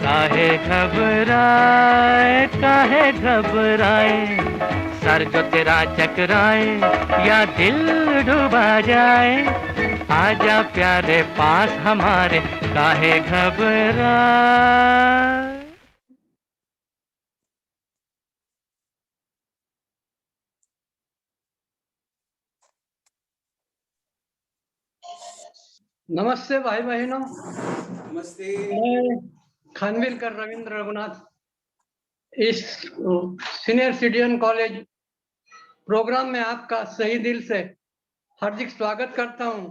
काहे घबराए, सर जो तेरा चकराए या दिल डूबा जाए, आजा प्यारे पास हमारे, काहे घबराए। नमस्ते भाई बहनों। नमस्ते। मैं खानविलकर रविंद्र रघुनाथ इस सीनियर सिटीजन कॉलेज प्रोग्राम में आपका सही दिल से हार्दिक स्वागत करता हूं।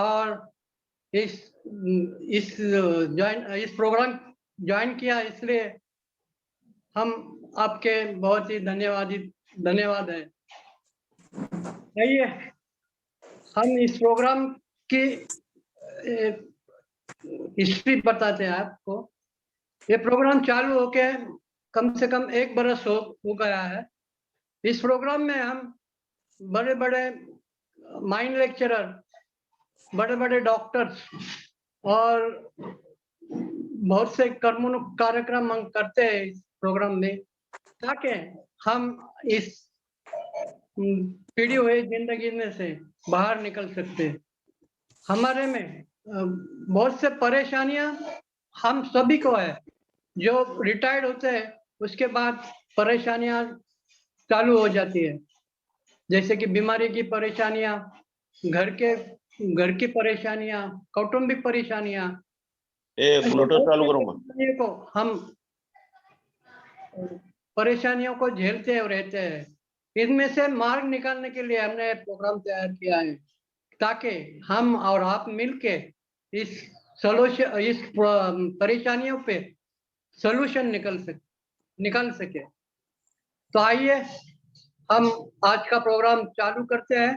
और इस प्रोग्राम ज्वाइन किया, इसलिए हम आपके बहुत ही धन्यवाद है। आइए हम इस प्रोग्राम की हिस्ट्री बताते हैं आपको। ये प्रोग्राम चालू होके कम से कम 1 बरस हो गया है। इस प्रोग्राम में हम बड़े बड़े माइंड लेक्चरर, बड़े बड़े डॉक्टर्स और बहुत से कर्मोन्मुख कार्यक्रम हम करते हैं इस प्रोग्राम में, ताकि हम इस पीड़ी हुई जिंदगी में से बाहर निकल सकते हैं। हमारे में बहुत से परेशानियां हम सभी को है। जो रिटायर्ड होते हैं उसके बाद परेशानियां चालू हो जाती है, जैसे कि बीमारी की परेशानियां, घर की परेशानियां, कौटुंबिक परेशानियां। ब्लूटूथ चालू करूंगा। को हम परेशानियों को झेलते और रहते हैं। इनमें से मार्ग निकालने के लिए हमने प्रोग्राम तैयार किया है, ताकि हम और आप मिलके इस परेशानियों पे सॉल्यूशन निकाल सके। तो आइए हम आज का प्रोग्राम चालू करते हैं।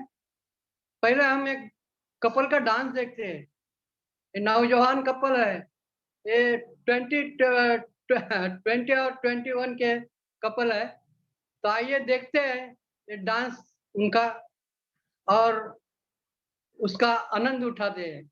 पहले हम एक कपल का डांस देखते हैं। ये नौजवान कपल है, ये 20 और 21 के कपल है। तो आइए देखते हैं ये डांस उनका और उसका आनंद उठाते हैं।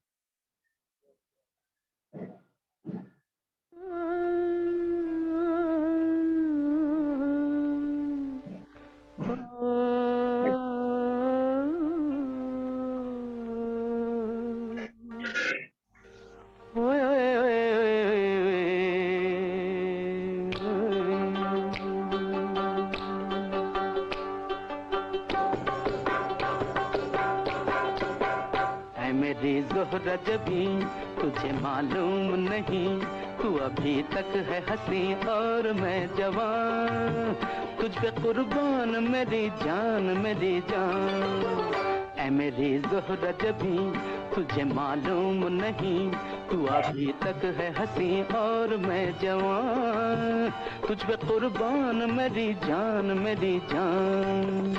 मेरी ज़ोहरा जबी तुझे मालूम नहीं, तू अभी तक है हंसी और मैं जवान, तुझ पे कुर्बान मेरी जान मेरी जान। ऐ मेरी ज़ोहरा जबी तुझे मालूम नहीं, तू अभी तक है हंसी और मैं जवान, तुझ पे कुर्बान मेरी जान मेरी जान।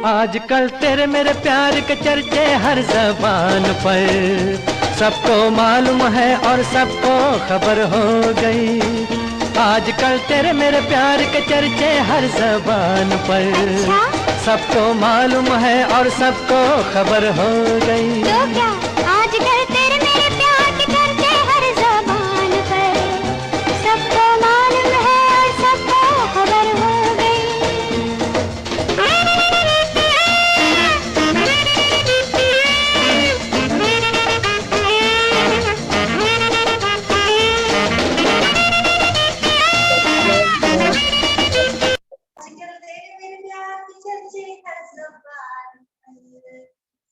आजकल तेरे मेरे प्यार के चर्चे हर ज़बान पर, सबको मालूम है और सबको खबर हो गई। आजकल तेरे मेरे प्यार के चर्चे हर ज़बान पर, सबको मालूम है और सबको खबर हो गई। तो क्या आजकल तेरे मेरे प्यार के चर्चे हर ज़बान पर, सबको मालूम है और सबको खबर हो गई।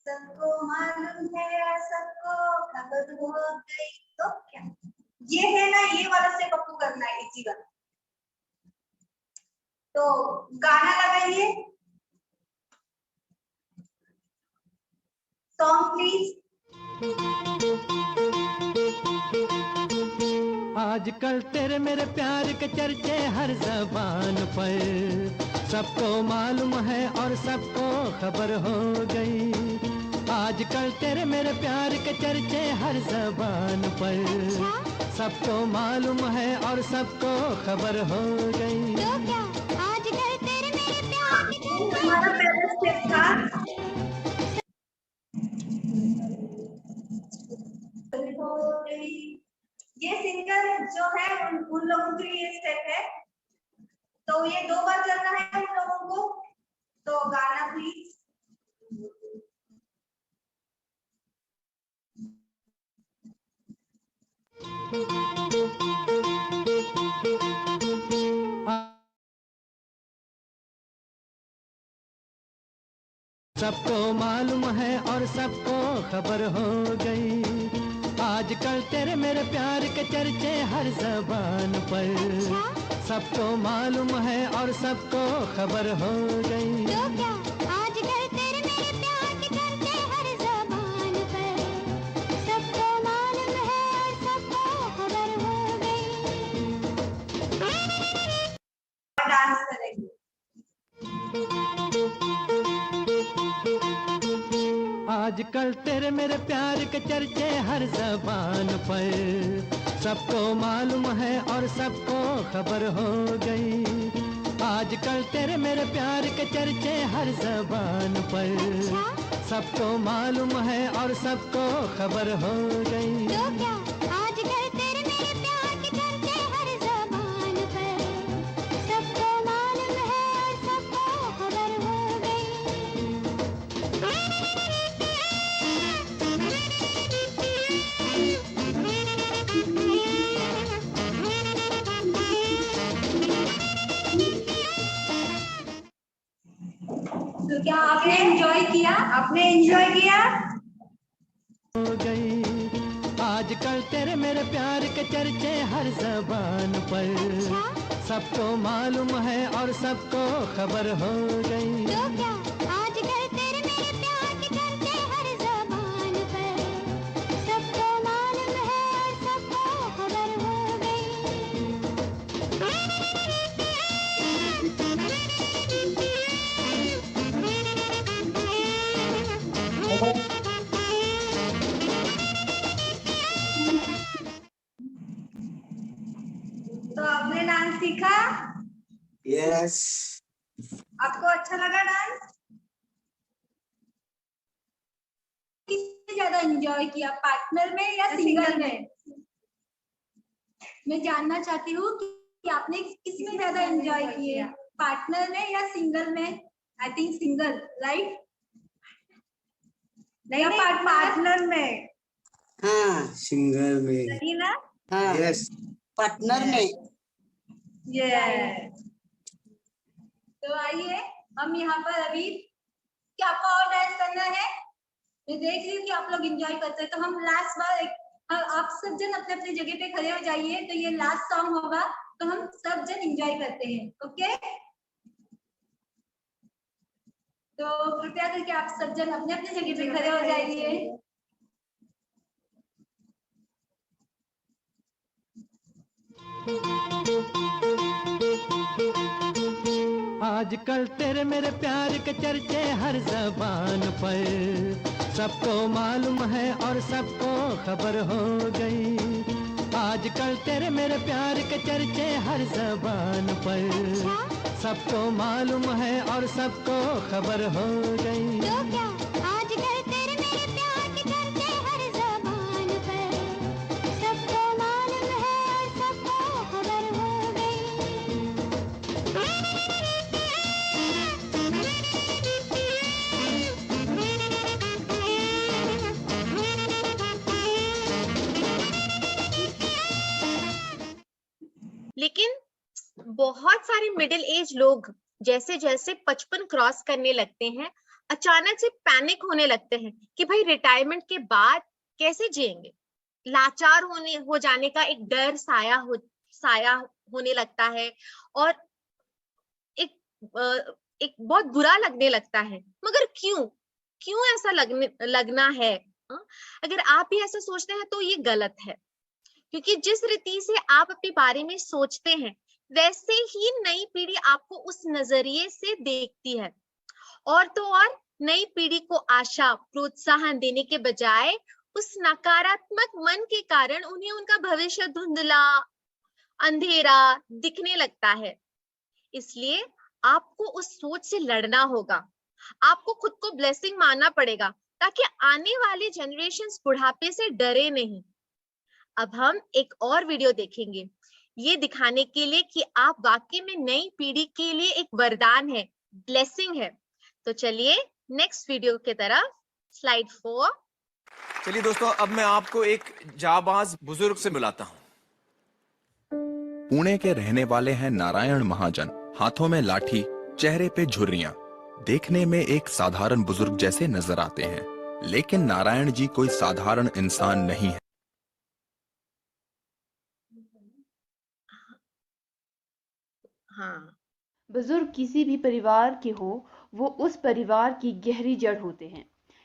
सबको मालूम है और सबको खबर हो गई। तो क्या ये है ना, ये वाला से पप्पू करना है इसी वाला। तो गाना लगाइए, सॉन्ग प्लीज। आजकल तेरे मेरे प्यार के चर्चे हर जबान पर, सबको मालूम है और सबको खबर हो गई। आजकल तेरे मेरे प्यार के चर्चे हर जबान पर, सबको मालूम है और सबको खबर हो गई। तो क्या आजकल तेरे मेरे प्यार के चर्चे हमारा पहला स्टेप था हो गई। ये सिंगर जो है उन लोगों के लिए स्टेप है, तो ये 2 बार करना है उन लोगों को। तो गाना प्लीज। सबको मालूम है और सबको खबर हो गई। आजकल तेरे मेरे प्यार के चर्चे हर जबान पर, सबको मालूम है और सबको खबर हो गई। तो क्या आजकल तेरे मेरे प्यार के चर्चे हर जबान पर, सबको मालूम है और सबको खबर हो गई। डांस करेंगे। आजकल तेरे मेरे प्यार के चर्चे हर जबान पर, सबको मालूम है और सबको खबर हो गई। आजकल तेरे मेरे प्यार के चर्चे हर जबान पर, सबको मालूम है और सबको खबर हो गई। तो क्या आजकल तेरे मेरे प्यार के चर्चे हर जबान पर, सबको मालूम है और सबको खबर हो तो क्या आपने एंजॉय किया? आपने एंजॉय किया? हो गई। आजकल तेरे मेरे प्यार के चर्चे हर जबान पर, सबको मालूम है और सबको खबर हो गई। तो क्या आजकल तेरे मेरे प्यार के चर्चे हर जबान पर, सबको मालूम है और सबको खबर हो तो आपने डांस सीखा? यस। आपको अच्छा लगा डांस? किसने ज्यादा एंजॉय किया, पार्टनर में या सिंगल में? मैं जानना चाहती हूँ कि आपने किसमें ज्यादा एंजॉय किया, पार्टनर में या सिंगल में? I think single, right? नहीं, पार्टनर में। हाँ, सिंगल में। सही ना? हाँ, यस, पार्टनर में। यस। तो आइए हम यहाँ पर अभी, क्या आपको और डांस करना है? मैं देख रही हूँ कि आप लोग एंजॉय करते हैं, तो हम लास्ट बार आप सब जन अपने अपने जगह पे खड़े हो जाइए। तो ये लास्ट सॉन्ग होगा, तो हम सब जन एंजॉय करते हैं। ओके, तो कृपया करके आप सब जन अपने अपने जगह पे खड़े हो जाइए। आजकल तेरे मेरे प्यार के चर्चे हर जबान पर, सबको मालूम है और सबको खबर हो गई। आजकल तेरे मेरे प्यार के चर्चे हर जबान पर, सबको मालूम है और सबको खबर हो गई। तो क्या आजकल तेरे मेरे प्यार के चर्चे हर जबान पर, सबको मालूम है और सबको खबर हो लेकिन बहुत सारे मिडिल एज लोग जैसे जैसे 55 क्रॉस करने लगते हैं, अचानक से पैनिक होने लगते हैं कि भाई रिटायरमेंट के बाद कैसे जिएंगे। लाचार हो जाने का एक डर साया होने लगता है और एक बहुत बुरा लगने लगता है। मगर क्यों ऐसा लगना है? अगर आप भी ऐसा सोचते हैं तो ये गलत है, क्योंकि जिस रीति से आप अपने बारे में सोचते हैं वैसे ही नई पीढ़ी आपको उस नजरिए से देखती है। और तो और नई पीढ़ी को आशा प्रोत्साहन देने के बजाय उस नकारात्मक मन के कारण उन्हें उनका भविष्य धुंधला अंधेरा दिखने लगता है। इसलिए आपको उस सोच से लड़ना होगा, आपको खुद को ब्लेसिंग मानना पड़ेगा ताकि आने वाले जनरेशंस बुढ़ापे से डरे नहीं। अब हम एक और वीडियो देखेंगे ये दिखाने के लिए कि आप वाकई में नई पीढ़ी के लिए एक वरदान है, ब्लेसिंग है। तो चलिए नेक्स्ट वीडियो की तरफ, स्लाइड 4। चलिए दोस्तों, अब मैं आपको एक जाबाज बुजुर्ग से मिलाता हूँ। पुणे के रहने वाले हैं नारायण महाजन। हाथों में लाठी, चेहरे पे झुर्रियां। देखने में एक साधारण बुजुर्ग जैसे नजर आते हैं, लेकिन नारायण जी कोई साधारण इंसान नहीं है। हाँ, बुजुर्ग किसी भी परिवार के हो, वो उस परिवार की गहरी जड़ होते हैं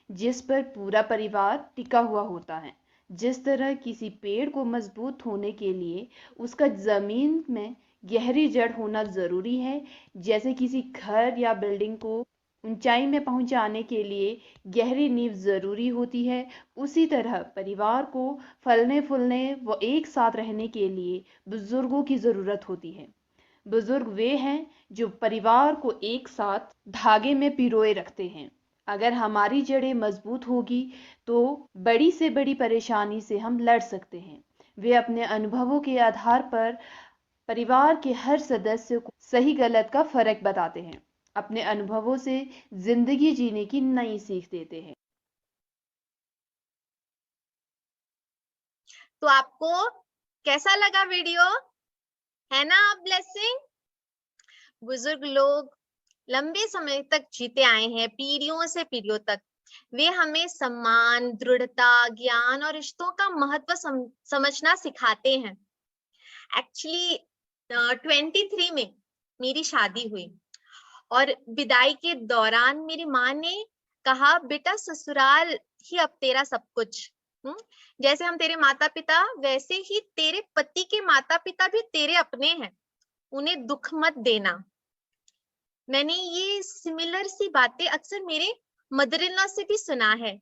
जिस पर पूरा परिवार टिका हुआ होता है। जिस तरह किसी पेड़ को मजबूत होने के लिए उसका जमीन में गहरी जड़ होना जरूरी है, जैसे किसी घर या बिल्डिंग को ऊंचाई में पहुंचाने के लिए गहरी नींव जरूरी होती है, उसी तरह परिवार को फलने फूलने व एक साथ रहने के लिए बुजुर्गों की जरूरत होती है। बुजुर्ग वे हैं जो परिवार को एक साथ धागे में पिरोए रखते हैं। अगर हमारी जड़ें मजबूत होगी तो बड़ी से बड़ी परेशानी से हम लड़ सकते हैं। वे अपने अनुभवों के आधार पर परिवार के हर सदस्य को सही गलत का फर्क बताते हैं, अपने अनुभवों से जिंदगी जीने की नई सीख देते हैं। तो आपको कैसा लगा वीडियो? है ना ब्लेसिंग? बुजुर्ग लोग लंबे समय तक जीते आए हैं, पीढ़ियों से पीढ़ियों तक। वे हमें सम्मान, दृढ़ता, ज्ञान और रिश्तों का महत्व समझना सिखाते हैं। एक्चुअली 23 में मेरी शादी हुई और विदाई के दौरान मेरी माँ ने कहा, बेटा ससुराल ही अब तेरा सब कुछ। जैसे हम तेरे माता पिता वैसे ही तेरे पति के माता पिता भी तेरे अपने हैं, उन्हें दुख मत देना। मैंने ये सिमिलर सी बातें अक्सर मेरे मदर इन लॉ से भी सुना है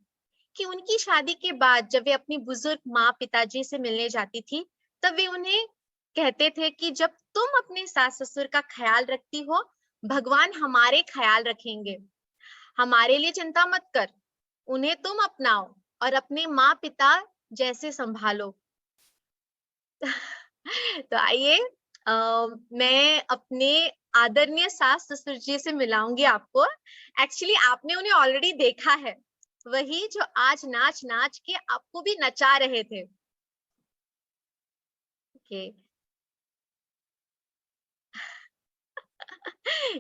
कि उनकी शादी के बाद जब वे अपनी बुजुर्ग माँ पिताजी से मिलने जाती थी तब वे उन्हें कहते थे कि जब तुम अपने सास ससुर का ख्याल रखती हो, भगवान हमारे ख्याल रखेंगे। हमारे लिए चिंता मत कर, उन्हें तुम अपनाओ और अपने माँ पिता जैसे संभालो। तो आइए मैं अपने आदरणीय सास ससुर जी से मिलाऊंगी आपको। एक्चुअली आपने उन्हें ऑलरेडी देखा है, वही जो आज नाच नाच के आपको भी नचा रहे थे। ओके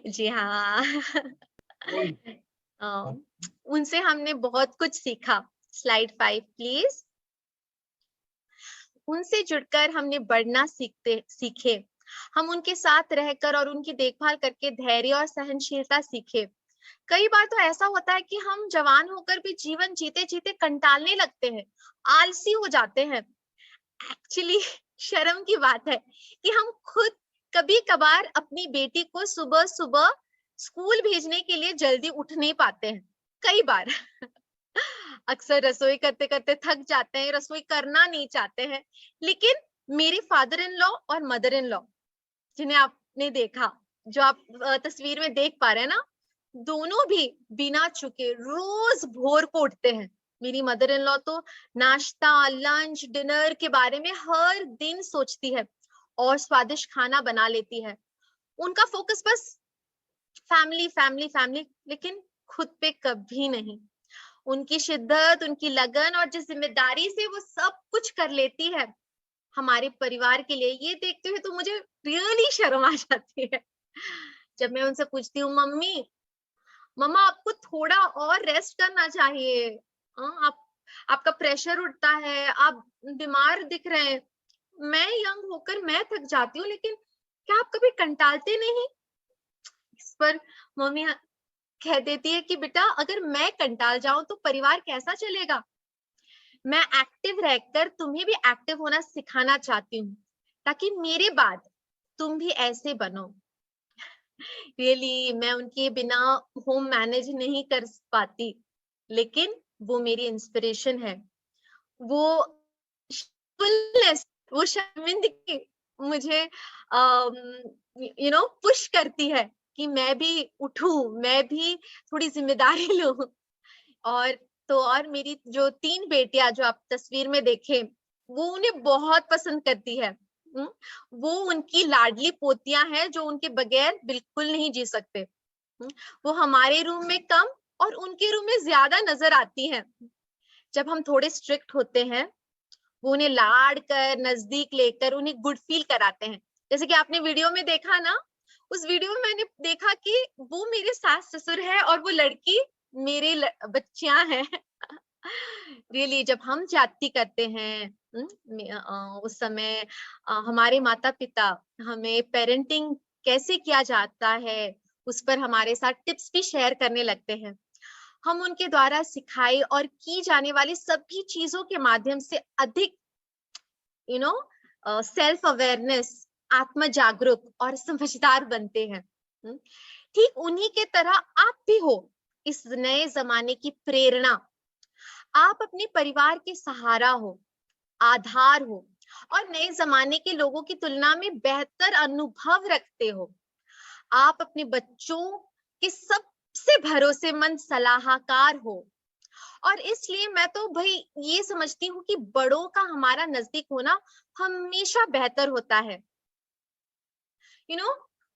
जी हाँ। उनसे हमने बहुत कुछ सीखा। Slide 5 please. उनसे जुड़कर हमने बढ़ना सीखे। हम उनके साथ रहकर और उनकी देखभाल करके धैर्य और सहनशीलता सीखे। कई बार तो ऐसा होता है कि हम जवान होकर भी जीवन जीते जीते कंटालने लगते हैं, आलसी हो जाते हैं। एक्चुअली शर्म की बात है कि हम खुद कभी कभार अपनी बेटी को सुबह सुबह स्कूल भेजने के लिए जल्दी उठ नहीं पाते हैं। कई बार अक्सर रसोई करते करते थक जाते हैं, रसोई करना नहीं चाहते हैं। लेकिन मेरे फादर इन लॉ और मदर इन लॉ जिन्हें आपने देखा, जो आप तस्वीर में देख पा रहे हैं ना, दोनों भी बिना चुके रोज भोर को उठते हैं। मेरी मदर इन लॉ तो नाश्ता, लंच, डिनर के बारे में हर दिन सोचती है और स्वादिष्ट खाना बना लेती है। उनका फोकस बस फैमिली फैमिली फैमिली, लेकिन खुद पे कभी नहीं। उनकी शिद्दत, उनकी लगन और जिस जिम्मेदारी से वो सब कुछ कर लेती है हमारे परिवार के लिए, ये देखते हुए तो मुझे रियली शर्म आ जाती है जब मैं उनसे पूछती हूँ, मम्मा आपको थोड़ा और रेस्ट करना चाहिए, आपका प्रेशर उठता है, आप बीमार दिख रहे हैं। मैं यंग होकर मैं थक जाती हूँ, लेकिन क्या आप कभी कंटालते नहीं? इस पर मम्मी कह देती है कि बेटा अगर मैं कंटाल जाऊं तो परिवार कैसा चलेगा। मैं एक्टिव रहकर तुम्हें भी एक्टिव होना सिखाना चाहती हूँ, ताकि मेरे बाद तुम भी ऐसे बनो। रियली मैं उनके बिना होम मैनेज नहीं कर पाती, लेकिन वो मेरी इंस्पिरेशन है। वो फुलनेस, वो शर्मिंदगी मुझे पुश करती है कि मैं भी उठूं, मैं भी थोड़ी जिम्मेदारी लूं। और मेरी जो 3 बेटियां जो आप तस्वीर में देखे, वो उन्हें बहुत पसंद करती है। वो उनकी लाडली पोतियां हैं जो उनके बगैर बिल्कुल नहीं जी सकते। वो हमारे रूम में कम और उनके रूम में ज्यादा नजर आती हैं। जब हम थोड़े स्ट्रिक्ट होते हैं, वो उन्हें लाड कर नजदीक लेकर उन्हें गुड फील कराते हैं। जैसे कि आपने वीडियो में देखा ना, उस वीडियो में मैंने देखा कि वो मेरे सास ससुर है और वो लड़की मेरे बच्चियां हैं। रियली जब हम जाति करते हैं उस समय हमारे माता पिता हमें पेरेंटिंग कैसे किया जाता है उस पर हमारे साथ टिप्स भी शेयर करने लगते हैं। हम उनके द्वारा सिखाई और की जाने वाली सभी चीजों के माध्यम से अधिक सेल्फ अवेयरनेस, आत्म जागरूक और समझदार बनते हैं। ठीक उन्हीं के तरह आप भी हो इस नए जमाने की प्रेरणा। आप अपने परिवार के सहारा हो, आधार हो और नए जमाने के लोगों की तुलना में बेहतर अनुभव रखते हो। आप अपने बच्चों के सबसे भरोसेमंद सलाहकार हो और इसलिए मैं तो भाई ये समझती हूँ कि बड़ों का हमारा नजदीक होना हमेशा बेहतर होता है।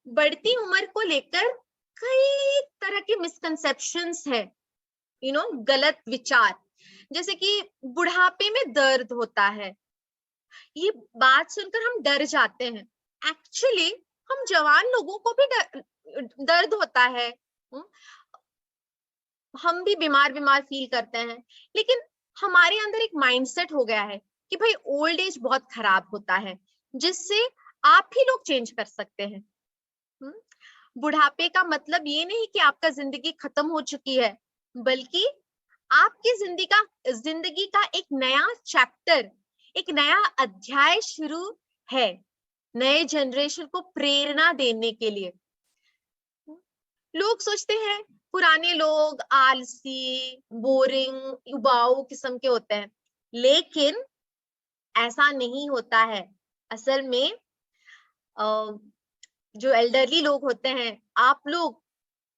बढ़ती उम्र को लेकर कई तरह के मिसकंसेप्शंस है, गलत विचार, जैसे कि बुढ़ापे में दर्द होता है। ये बात सुनकर हम डर जाते हैं। एक्चुअली हम जवान लोगों को भी दर्द होता है, हम भी बीमार फील करते हैं, लेकिन हमारे अंदर एक माइंडसेट हो गया है कि भाई ओल्ड एज बहुत खराब होता है, जिससे आप ही लोग चेंज कर सकते हैं। बुढ़ापे का मतलब ये नहीं कि आपका जिंदगी खत्म हो चुकी है, बल्कि आपकी जिंदगी का एक नया चैप्टर, एक नया अध्याय शुरू है, नए जनरेशन को प्रेरणा देने के लिए। लोग सोचते हैं पुराने लोग आलसी, बोरिंग, उबाऊ किस्म के होते हैं, लेकिन ऐसा नहीं होता है। असल में जो एल्डरली लोग होते हैं, आप लोग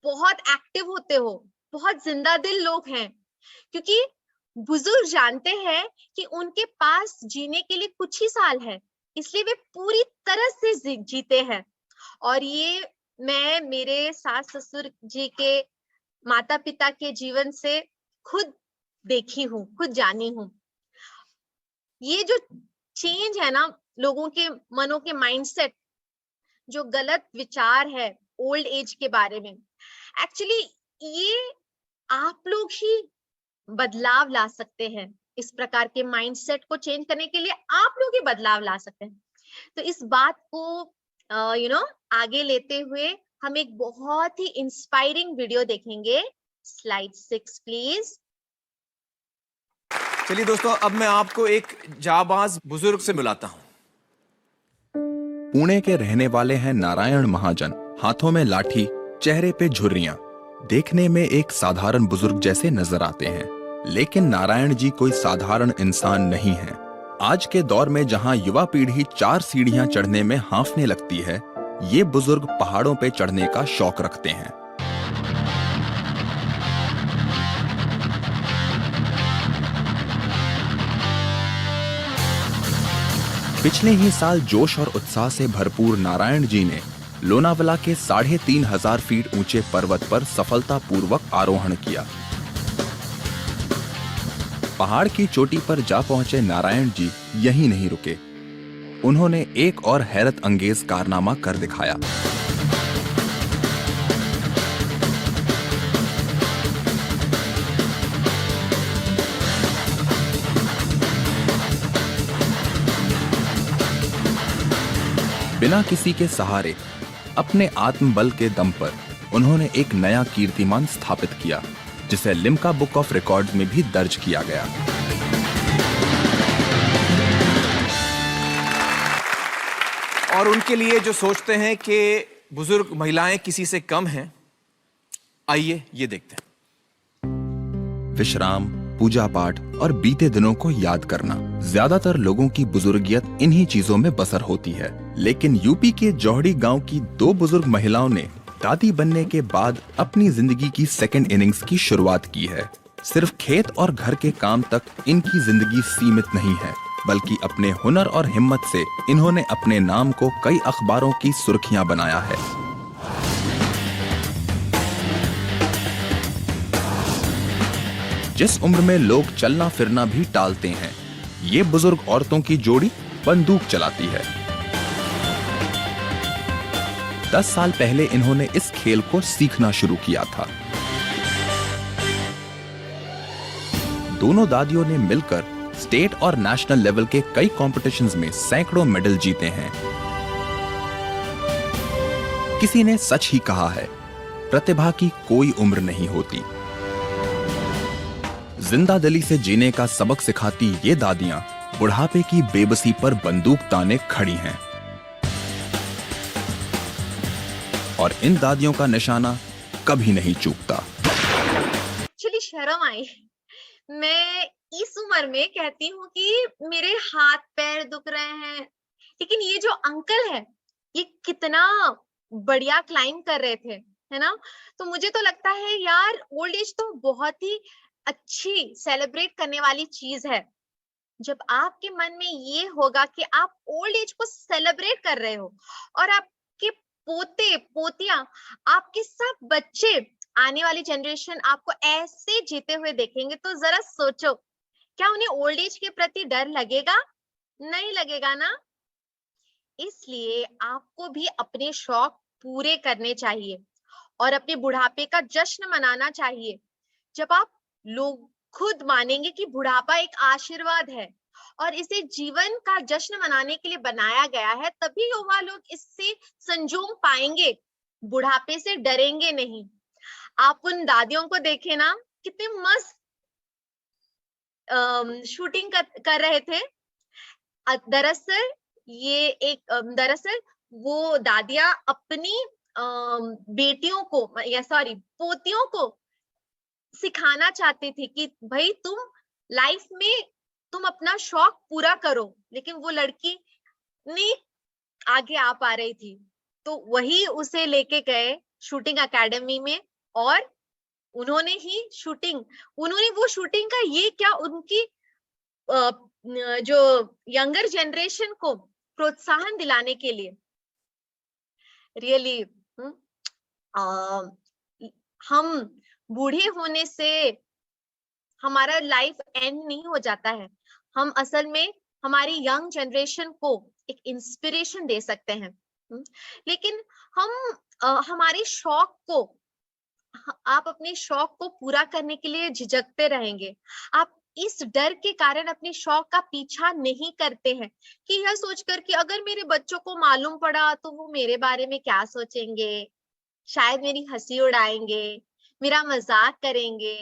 बहुत एक्टिव होते हो, बहुत जिंदा दिल लोग हैं, क्योंकि बुजुर्ग जानते हैं कि उनके पास जीने के लिए कुछ ही साल है, इसलिए वे पूरी तरह से जीते हैं। और ये मैं मेरे सास ससुर जी के माता पिता के जीवन से खुद देखी हूँ, खुद जानी हूँ। ये जो चेंज है ना लोगों के मनों के माइंडसेट, जो गलत विचार है ओल्ड एज के बारे में, एक्चुअली ये आप लोग ही बदलाव ला सकते हैं। इस प्रकार के माइंडसेट को चेंज करने के लिए आप लोग ही बदलाव ला सकते हैं। तो इस बात को आगे लेते हुए हम एक बहुत ही इंस्पायरिंग वीडियो देखेंगे। Slide 6 please. चलिए दोस्तों, अब मैं आपको एक जाबाज बुजुर्ग से मिलाता हूँ। पुणे के रहने वाले हैं नारायण महाजन। हाथों में लाठी, चेहरे पे झुर्रियां, देखने में एक साधारण बुजुर्ग जैसे नजर आते हैं, लेकिन नारायण जी कोई साधारण इंसान नहीं है। आज के दौर में जहां युवा पीढ़ी 4 सीढ़ियां चढ़ने में हांफने लगती है, ये बुजुर्ग पहाड़ों पे चढ़ने का शौक रखते हैं। पिछले ही साल जोश और उत्साह से भरपूर नारायण जी ने लोनावला के 3500 फीट ऊंचे पर्वत पर सफलतापूर्वक आरोहण किया। पहाड़ की चोटी पर जा पहुंचे नारायण जी यहीं नहीं रुके। उन्होंने एक और हैरत अंगेज कारनामा कर दिखाया। बिना किसी के सहारे, अपने आत्मबल के दम पर उन्होंने एक नया कीर्तिमान स्थापित किया, जिसे लिम्का बुक ऑफ रिकॉर्ड्स में भी दर्ज किया गया। और उनके लिए जो सोचते हैं कि बुजुर्ग महिलाएं किसी से कम हैं, आइए ये देखते हैं। विश्राम, पूजा पाठ और बीते दिनों को याद करना, ज्यादातर लोगों की बुजुर्गियत इन्हीं चीजों में बसर होती है। लेकिन यूपी के जौहड़ी गांव की 2 बुजुर्ग महिलाओं ने दादी बनने के बाद अपनी जिंदगी की सेकंड इनिंग्स की शुरुआत की है। सिर्फ खेत और घर के काम तक इनकी जिंदगी सीमित नहीं है, बल्कि अपने हुनर और हिम्मत से इन्होंने अपने नाम को कई अखबारों की सुर्खियां बनाया है। जिस उम्र में लोग चलना फिरना भी टालते हैं, ये बुजुर्ग औरतों की जोड़ी बंदूक चलाती है। 10 साल पहले इन्होंने इस खेल को सीखना शुरू किया था। दोनों दादियों ने मिलकर स्टेट और नेशनल लेवल के कई कॉम्पिटिशन्स में सैकड़ों मेडल जीते हैं। किसी ने सच ही कहा है, प्रतिभा की कोई उम्र नहीं होती। जिंदा दिली से जीने का सबक सिखाती ये दादियां बुढ़ापे की बेबसी पर बंदूक ताने खड़ी हैं। और इन दादियों का निशाना कभी नहीं चूकता। एक्चुअली शर्म आई, मैं इस उम्र में कहती हूँ कि मेरे हाथ पैर दुख रहे हैं, लेकिन ये जो अंकल है ये कितना बढ़िया क्लाइंब कर रहे थे, है ना। तो मुझे तो लगता है यार ओल्ड एज तो बहुत ही अच्छी सेलिब्रेट करने वाली चीज है। जब आपके मन में ये होगा कि आप ओल्ड एज को सेलिब्रेट कर रहे हो और आपके पोते पोतियां, आपके सब बच्चे, आने वाली जनरेशन आपको ऐसे जीते हुए देखेंगे, तो जरा सोचो क्या उन्हें ओल्ड एज के प्रति डर लगेगा? नहीं लगेगा ना। इसलिए आपको भी अपने शौक पूरे करने चाहिए और अपने बुढ़ापे का जश्न मनाना चाहिए। जब आप लोग खुद मानेंगे कि बुढ़ापा एक आशीर्वाद है और इसे जीवन का जश्न मनाने के लिए बनाया गया है, तभी युवा लोग इससे संजोग पाएंगे, बुढ़ापे से डरेंगे नहीं। आप उन दादियों को देखे ना, कितने मस्त शूटिंग कर रहे थे। दरअसल वो दादियां अपनी बेटियों को या सॉरी पोतियों को सिखाना चाहती थी कि भाई तुम लाइफ में तुम अपना शौक पूरा करो, लेकिन वो लड़की नहीं आगे आ पा रही थी, तो वही उसे लेके गए शूटिंग एकेडमी में और उन्होंने वो शूटिंग का ये क्या उनकी जो यंगर जनरेशन को प्रोत्साहन दिलाने के लिए रियली हम बूढ़े होने से हमारा लाइफ एंड नहीं हो जाता है। हम असल में हमारी यंग जनरेशन को एक इंस्पिरेशन दे सकते हैं। लेकिन हम हमारे शौक को, आप अपने शौक को पूरा करने के लिए झिझकते रहेंगे। आप इस डर के कारण अपने शौक का पीछा नहीं करते हैं कि यह सोचकर कि अगर मेरे बच्चों को मालूम पड़ा तो वो मेरे बारे में क्या सोचेंगे, शायद मेरी हंसी उड़ाएंगे, मेरा मजाक करेंगे।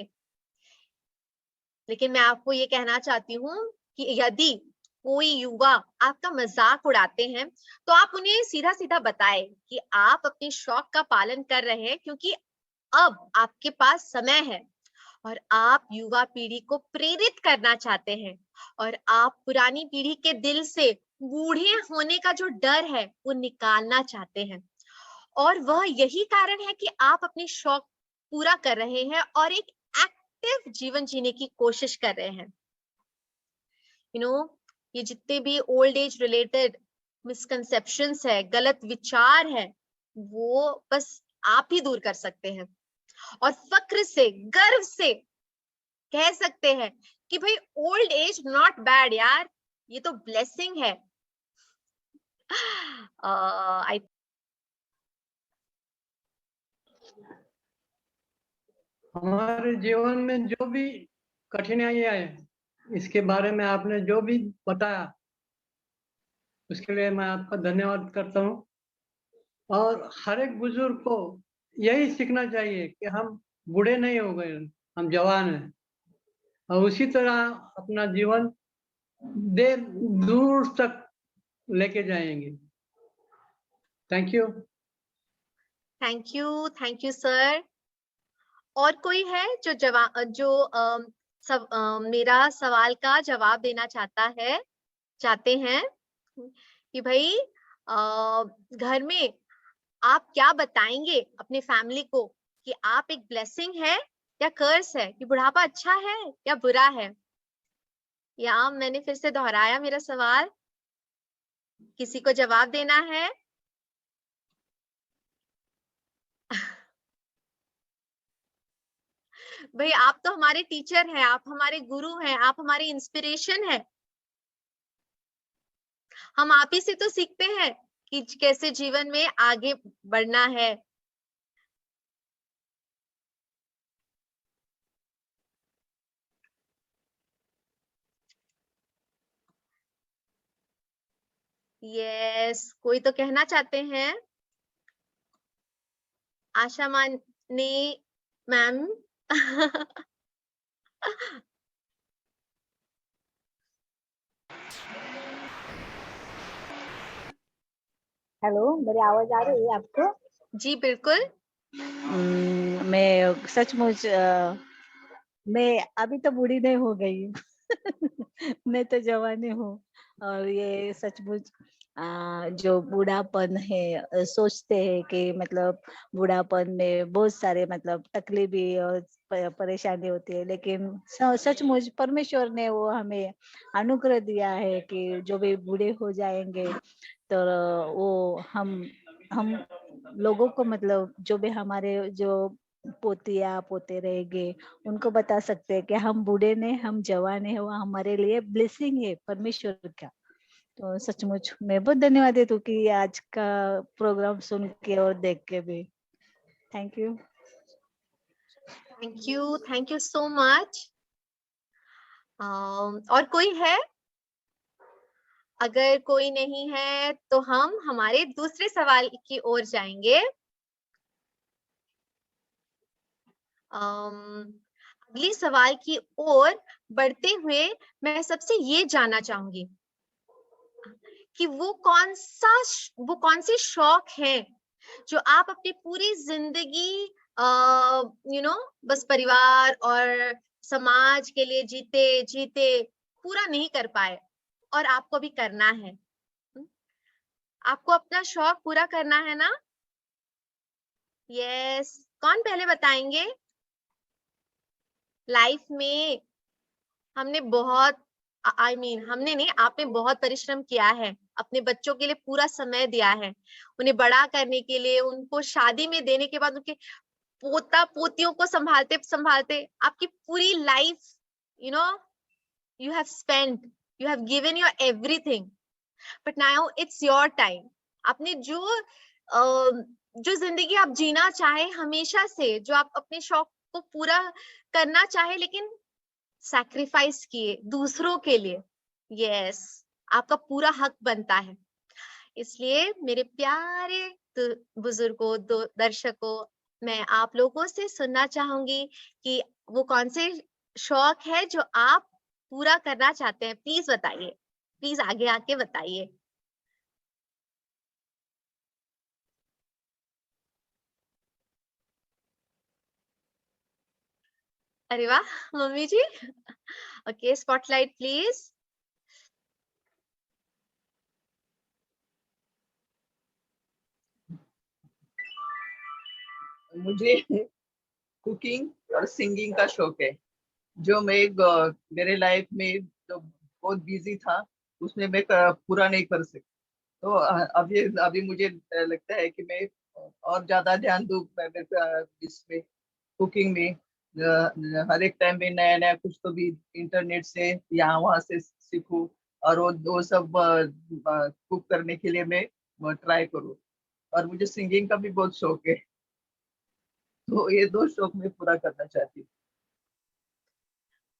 लेकिन मैं आपको ये कहना चाहती हूँ कि यदि कोई युवा आपका मजाक उड़ाते हैं तो आप उन्हें सीधा सीधा बताएं कि आप अपने शौक का पालन कर रहे हैं, क्योंकि अब आपके पास समय है और आप युवा पीढ़ी को प्रेरित करना चाहते हैं और आप पुरानी पीढ़ी के दिल से बूढ़े होने का जो डर है वो निकालना चाहते हैं। और वह यही कारण है कि आप अपने शौक पूरा कर रहे हैं और एक एक्टिव जीवन जीने की कोशिश कर रहे हैं। ये जितने भी ओल्ड एज रिलेटेड मिसकंसेप्शंस है, गलत विचार है, वो बस आप ही दूर कर सकते हैं और फक्र से, गर्व से कह सकते हैं कि भाई ओल्ड एज नॉट बैड यार, ये तो ब्लेसिंग है। हमारे जीवन में जो भी कठिनाइयां हैं, इसके बारे में आपने जो भी बताया उसके लिए मैं आपका धन्यवाद करता हूँ। और हर एक बुजुर्ग को यही सीखना चाहिए कि हम बूढ़े नहीं हो गए, हम जवान हैं और उसी तरह अपना जीवन देर दूर तक लेके जाएंगे। Thank you. Thank you sir. और कोई है जो मेरा सवाल का जवाब देना चाहते हैं कि भाई घर में आप क्या बताएंगे अपने फैमिली को कि आप एक ब्लेसिंग है या कर्स है, कि बुढ़ापा अच्छा है या बुरा है? या मैंने फिर से दोहराया मेरा सवाल, किसी को जवाब देना है? भाई आप तो हमारे टीचर हैं, आप हमारे गुरु हैं, आप हमारी इंस्पिरेशन है। हम आप ही से तो सीखते हैं कि कैसे जीवन में आगे बढ़ना है। यस, कोई तो कहना चाहते हैं? आशा माने मैम। हेलो, मेरी आवाज आ रही है आपको? जी बिल्कुल। मैं सचमुच मैं अभी तो बूढ़ी नहीं हो गई हूँ। मैं तो जवानी हूँ। और ये सचमुच जो बूढ़ापन है, सोचते हैं कि मतलब बूढ़ापन में बहुत सारे मतलब तकलीफें और परेशानी होती है, लेकिन सचमुच परमेश्वर ने वो हमें अनुग्रह दिया है कि जो भी बूढ़े हो जाएंगे तो वो हम लोगों को मतलब जो भी हमारे जो पोतिया पोते रहेंगे उनको बता सकते हैं कि हम बूढ़े ने हम जवान है, वो हमारे लिए ब्लेसिंग है परमेश्वर का। तो सचमुच मैं बहुत धन्यवाद देती हूँ कि आज का प्रोग्राम सुन के और देख के भी। Thank you. Thank you so much. और कोई है? अगर कोई नहीं है तो हम हमारे दूसरे सवाल की ओर जाएंगे। अगली सवाल की ओर बढ़ते हुए मैं सबसे ये जानना चाहूंगी कि वो कौन से शौक हैं जो आप अपनी पूरी जिंदगी बस परिवार और समाज के लिए जीते जीते पूरा नहीं कर पाए और आपको भी करना है। आपको अपना शौक पूरा करना है ना? यस, कौन पहले बताएंगे? लाइफ में हमने बहुत हमने नहीं, आपने बहुत परिश्रम किया है, अपने बच्चों के लिए पूरा समय दिया है, उन्हें बड़ा करने के लिए, उनको शादी में देने के बाद उनके पोता पोतियों को संभालते संभालते आपकी पूरी life you have spent, you have given your everything, but now it's your time. आपने जो जिंदगी आप जीना चाहे हमेशा से, जो आप अपने शौक को पूरा करना चाहे लेकिन सैक्रिफाइस किए दूसरों के लिए, यस, आपका पूरा हक बनता है। इसलिए मेरे प्यारे बुजुर्गों, दर्शकों, मैं आप लोगों से सुनना चाहूंगी कि वो कौन से शौक है जो आप पूरा करना चाहते हैं। प्लीज बताइए, प्लीज आगे आके बताइए। अरे वाह mummy ji. Okay, spotlight please. मुझे कुकिंग और सिंगिंग का शौक है, जो मैं मेरे लाइफ में जो बहुत बिजी था उसमें मैं पूरा नहीं कर सकती। तो अभी अभी मुझे लगता है कि मैं और ज्यादा ध्यान दूं इसमें, कुकिंग में। हर एक टाइम में नया नया कुछ तो भी इंटरनेट से यहाँ वहाँ से सीखूं, और वो सब कुक करने के लिए मैं ट्राई करूँ। और मुझे सिंगिंग का भी बहुत शौक है, तो ये दो शौक मैं पूरा करना चाहती हूँ।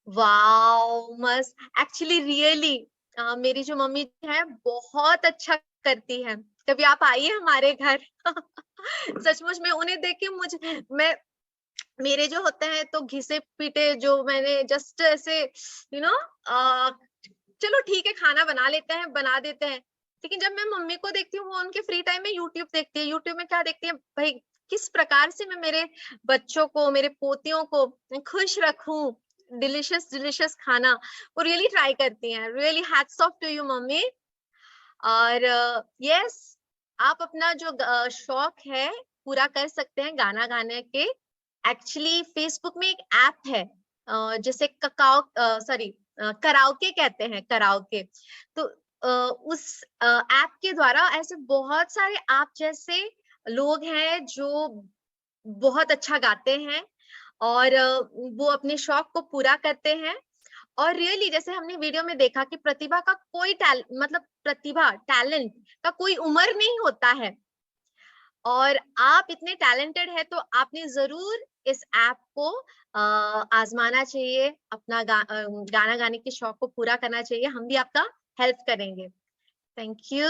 वाओ मस्त, एक्चुअली रियली मेरी जो मम्मी है बहुत अच्छा करती है। कभी आप आइए हमारे घर। सचमुच में उन्हें देख के मेरे जो होते हैं तो घिसे पीटे, जो मैंने जस्ट ऐसे चलो ठीक है खाना बना लेते हैं, बना देते हैं, लेकिन जब मैं मम्मी को देखती हूँ वो उनके फ्री टाइम में यूट्यूब देखती है। यूट्यूब में क्या देखती है भाई, किस प्रकार से मैं मेरे बच्चों को, मेरे पोतियों को खुश रखूं, डिलिशियस डिलिशियस खाना, वो रियली ट्राई करती हैं। Really hats off to you mummy. और यस, आप अपना जो शौक है पूरा कर सकते हैं गाना गाने के। एक्चुअली फेसबुक में एक ऐप है जिसे कराओके कहते हैं, कराओके। तो उस ऐप के द्वारा ऐसे बहुत सारे आप जैसे लोग हैं जो बहुत अच्छा गाते हैं और वो अपने शौक को पूरा करते हैं। और रियली जैसे हमने वीडियो में देखा कि प्रतिभा का कोई टैलेंट का कोई उम्र नहीं होता है। और आप इतने टैलेंटेड है तो आपने जरूर इस ऐप को आजमाना चाहिए, अपना गाना गाने के शौक को पूरा करना चाहिए। हम भी आपका हेल्प करेंगे। Thank you.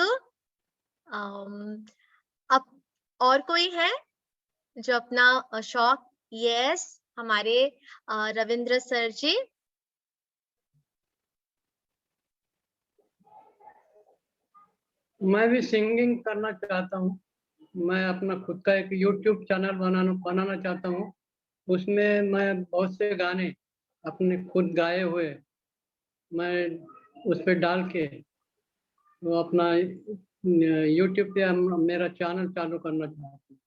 अब और कोई है जो अपना शौक? यस, हमारे रविंद्र सर जी। मैं भी सिंगिंग करना चाहता हूँ। मैं अपना खुद का एक यूट्यूब चैनल बनाना चाहता हूँ। उसमें मैं बहुत से गाने अपने खुद गाए हुए मैं उस पर डाल के वो अपना यूट्यूब पे मेरा चैनल चालू करना चाहता हूँ।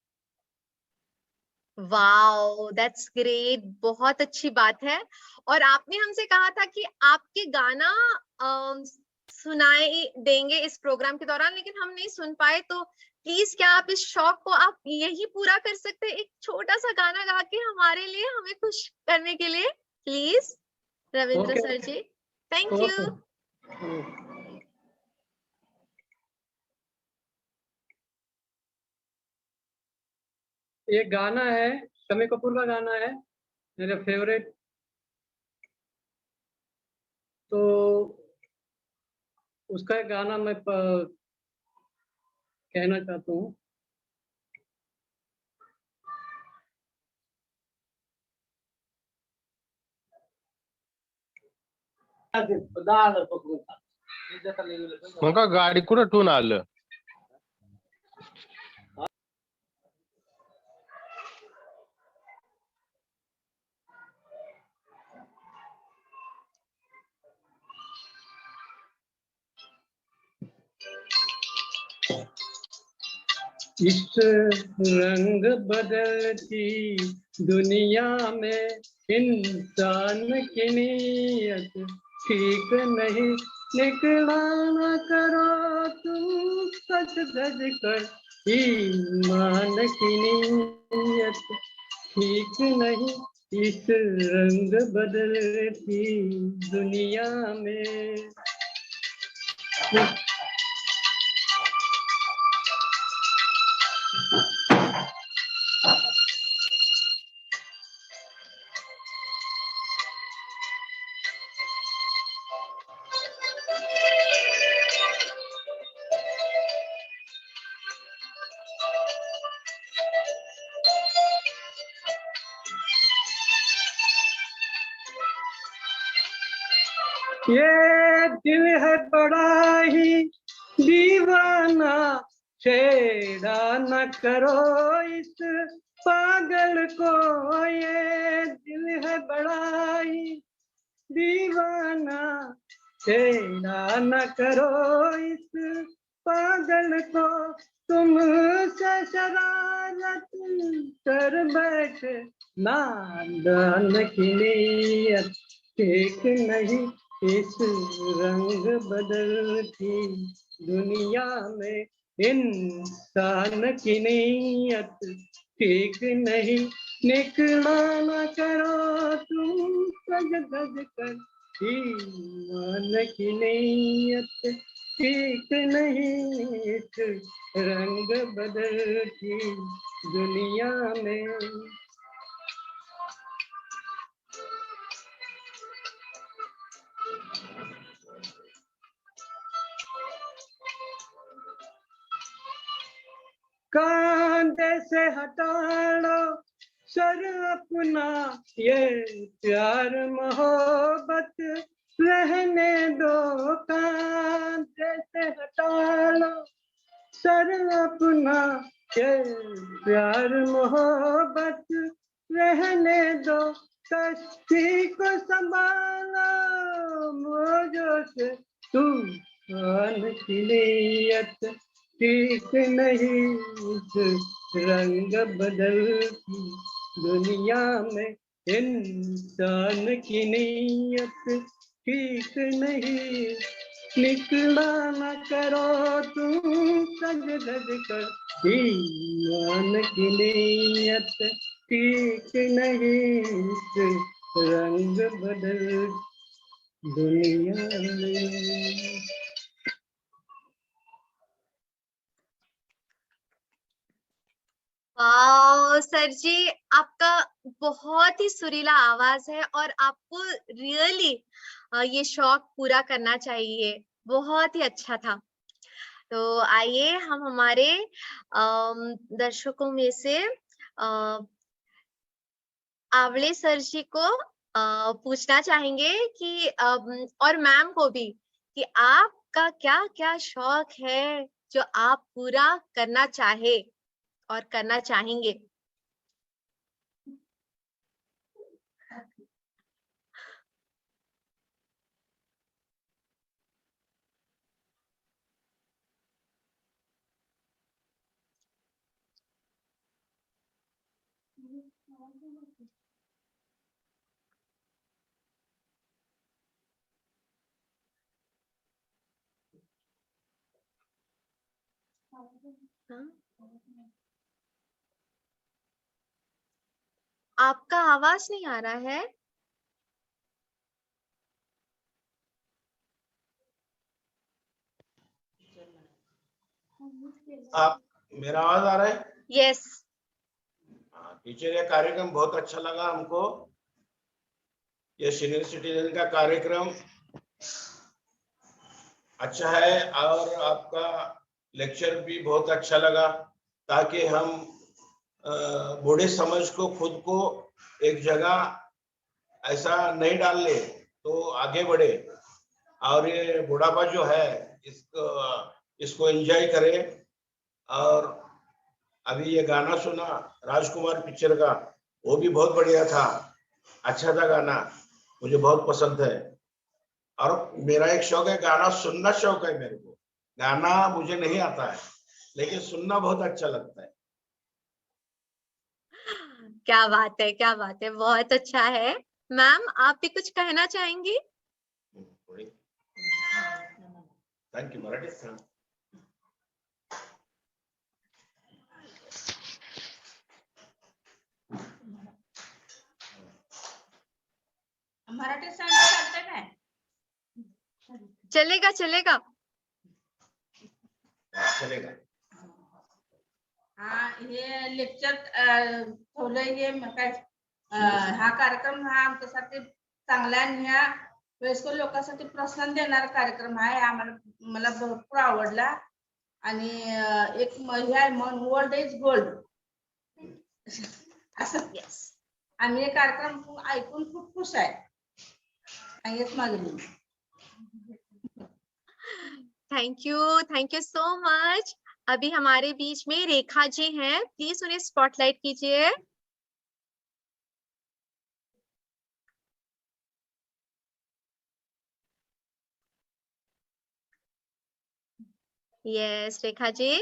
वाओ, दैट्स ग्रेट, बहुत अच्छी बात है। और आपने हमसे कहा था कि आपके गाना सुनाई देंगे इस प्रोग्राम के दौरान, लेकिन हम नहीं सुन पाए। तो प्लीज क्या आप इस शौक को आप यही पूरा कर सकते हैं, एक छोटा सा गाना गा के हमारे लिए, हमें खुश करने के लिए? Please Ravindra sir ji. Thank you. ये गाना है, शम्मी कपूर का गाना है, मेरा फेवरेट। तो उसका एक गाना मैं कहना चाहता हूँ। मका गाडी कुठं ठेवून आलं? इस रंग बदलती दुनिया में इंसान की नीयत ठीक नहीं, निकला न करो तुम सच धज कर, ईमान की नीयत ठीक नहीं। इस रंग बदलती दुनिया में ये दिल है बड़ा ही दीवाना, छेड़ा न करो इस पागल को। ये दिल है बड़ा ही दीवाना, छेड़ा न करो इस पागल को। तुम से शरारत कर बैठ, नादान की नीयत ठीक नहीं। इस रंग बदलती दुनिया में इंसान की नीयत ठीक नहीं, निकला न करो तुम सज धज कर, ईमान की नीयत ठीक नहीं। इस रंग बदलती दुनिया में। कांधे से हटा लो सर अपना, ये प्यार मोहब्बत रहने दो। कांधे से हटा लो सर अपना, के प्यार मोहब्बत रहने दो, कश्ती को संभालो मौजों से, तूफान की नीयत ठीक नहीं, इस रंग बदलती दुनिया में इंसान की नीयत ठीक नहीं, निकला न करो तुम सज धज कर, ईमान की नीयत ठीक नहीं, इस रंग बदल दुनिया में। वाह सर जी, आपका बहुत ही सुरीला आवाज है और आपको रियली ये शौक पूरा करना चाहिए, बहुत ही अच्छा था। तो आइए हम हमारे दर्शकों में से आवले सर जी को पूछना चाहेंगे कि और मैम को भी कि आपका क्या क्या शौक है जो आप पूरा करना चाहे और करना चाहेंगे। आपका आवाज नहीं आ रहा है। आप मेरा आवाज आ रहा है? यस। टीचर, ये कार्यक्रम बहुत अच्छा लगा हमको। ये सीनियर सिटीजन का कार्यक्रम अच्छा है और आपका लेक्चर भी बहुत अच्छा लगा, ताकि हम बूढ़े समाज को खुद को एक जगह ऐसा नहीं डाल ले तो आगे बढ़े, और ये बुढ़ापा जो है इसको एंजॉय करे। और अभी ये गाना सुना राजकुमार पिक्चर का, वो भी बहुत बढ़िया था, अच्छा था गाना, मुझे बहुत पसंद है। और मेरा एक शौक है, गाना सुनना शौक है मेरे को। गाना मुझे नहीं आता है लेकिन सुनना बहुत अच्छा लगता है। क्या बात है, क्या बात है, बहुत अच्छा है। मैम आप भी कुछ कहना चाहेंगी? Thank you. मराठी सांग. मराठी सांग चालते काय? चलेगा चलेगा चलेगा। हा, हे लेक्चर ठेवलंय हे काय हा कार्यक्रम हा आमच्यासाठी चांगला आहे आणि ह्या वयस्कर लोकांसाठी प्रोत्साहन देणारा कार्यक्रम आहे। मला भरपूर आवडला आणि एक हे मन वर्ल्ड इज गोल्ड असं आम्ही हे कार्यक्रम ऐकून खूप खुश आहे। हेच माझं। Thank you so much. अभी हमारे बीच में रेखा जी हैं, प्लीज उन्हें स्पॉटलाइट कीजिए। यस रेखा जी,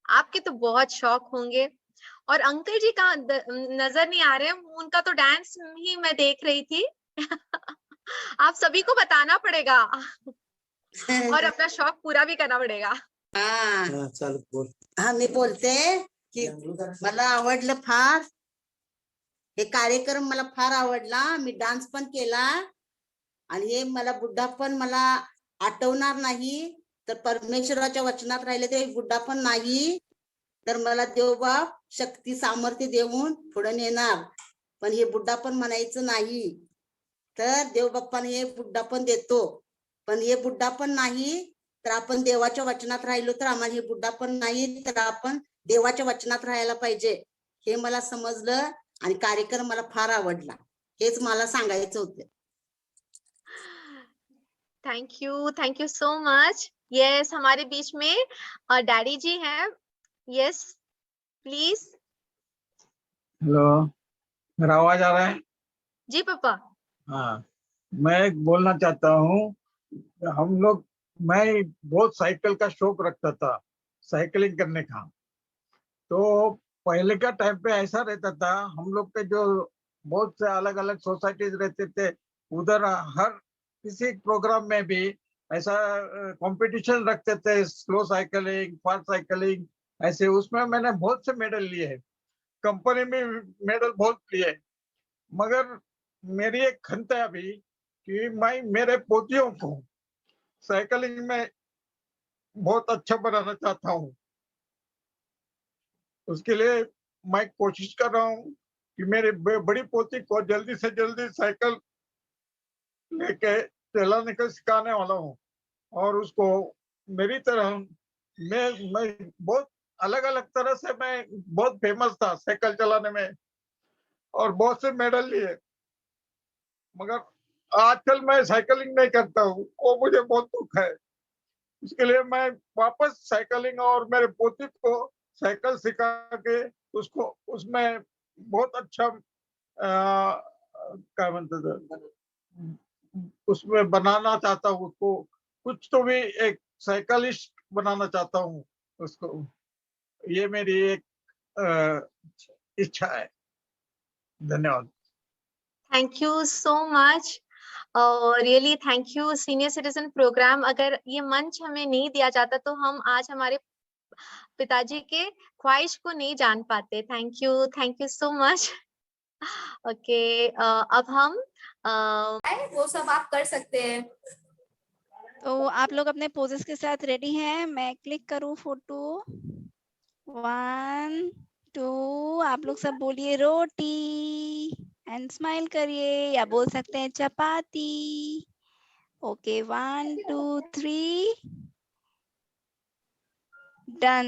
आपके तो बहुत शौक होंगे। और अंकल जी कहाँ नजर नहीं आ रहे, उनका तो डांस ही मैं देख रही थी। आप सभी को बताना पड़ेगा और अपना शौक पूरा भी करना पड़ेगा। हाँ चल बोल। हाँ मी बोलते की मला आवडलं फार हे कार्यक्रम, मला फार आवडला। मी डान्स पण केला आणि हे मला बुड्ढा पण मला आठवणार नाही तर परमेश्वराच्या वचनात राहिले ते बुड्ढा पण नाही तर मला देवबाप शक्ती सामर्थ्य देऊन पुढे नेणार, पण हे बुड्ढा पण म्हणायचं नाही तर देवबाप्पाने हे बुड्ढा पण देतो, पण हे बुड्ढा पण नाही तर आपण देवाच्या वचनात राहिलो तर आम्हाला हे बुड्ढा पण नाही तर आपण देवाच्या वचनात राहायला पाहिजे हे मला समजलं आणि कार्यक्रम मला फार आवडला, हेच मला सांगायचं होतं। Thank you so much. Yes, हमारे बीच में डैडी जी हैं। Yes please. हेलो, मेरा आवाज आ रहा है? जी पापा। हाँ, मैं बोलना चाहता हूँ, हम लोग, मैं बहुत साइकिल का शौक रखता था, साइकिलिंग करने का। तो पहले का टाइम पे ऐसा रहता था, हम लोग के जो बहुत से अलग अलग सोसाइटीज रहते थे, उधर हर किसी प्रोग्राम में भी ऐसा कंपटीशन रखते थे, स्लो साइकिलिंग, फास्ट साइकिलिंग, ऐसे। उसमें मैंने बहुत से मेडल लिए हैं, कंपनी में मेडल बहुत लिए। मगर मेरी एक खंत है अभी कि मैं मेरे पोतियों को साइकिलिंग में बहुत अच्छा बनाना चाहता हूँ। उसके लिए मैं कोशिश कर रहा हूँ कि मेरी बड़ी पोती को जल्दी से जल्दी साइकिल लेके चलाने का सिखाने वाला हूँ। और उसको मेरी तरह मैं बहुत अलग अलग तरह से, मैं बहुत फेमस था साइकिल चलाने में और बहुत से मेडल लिए। मगर आजकल मैं साइकिलिंग नहीं करता हूँ, वो मुझे बहुत दुख है। इसके लिए मैं वापस साइकिलिंग और मेरे पोती को साइकिल सिखा के उसको उसमें बहुत अच्छा क्या म्हणतात उसमें बनाना चाहता हूँ उसको, कुछ तो भी एक साइकिलिस्ट बनाना चाहता हूँ उसको। ये मेरी एक इच्छा है। धन्यवाद। Thank you so much. Really thank you senior citizen programme. अगर ये मंच हमें नहीं दिया जाता तो हम आज हमारे पिताजी के ख्वाहिश को नहीं जान पाते। Thank you so much. Okay, अब हम वो सब आप कर सकते हैं। तो आप लोग अपने पोजेस के साथ रेडी हैं? मैं क्लिक करूं फोटो। 1 2, आप लोग सब बोलिए रोटी एंड स्माइल करिए, या बोल सकते हैं चपाती। Okay, 1 2 3 done.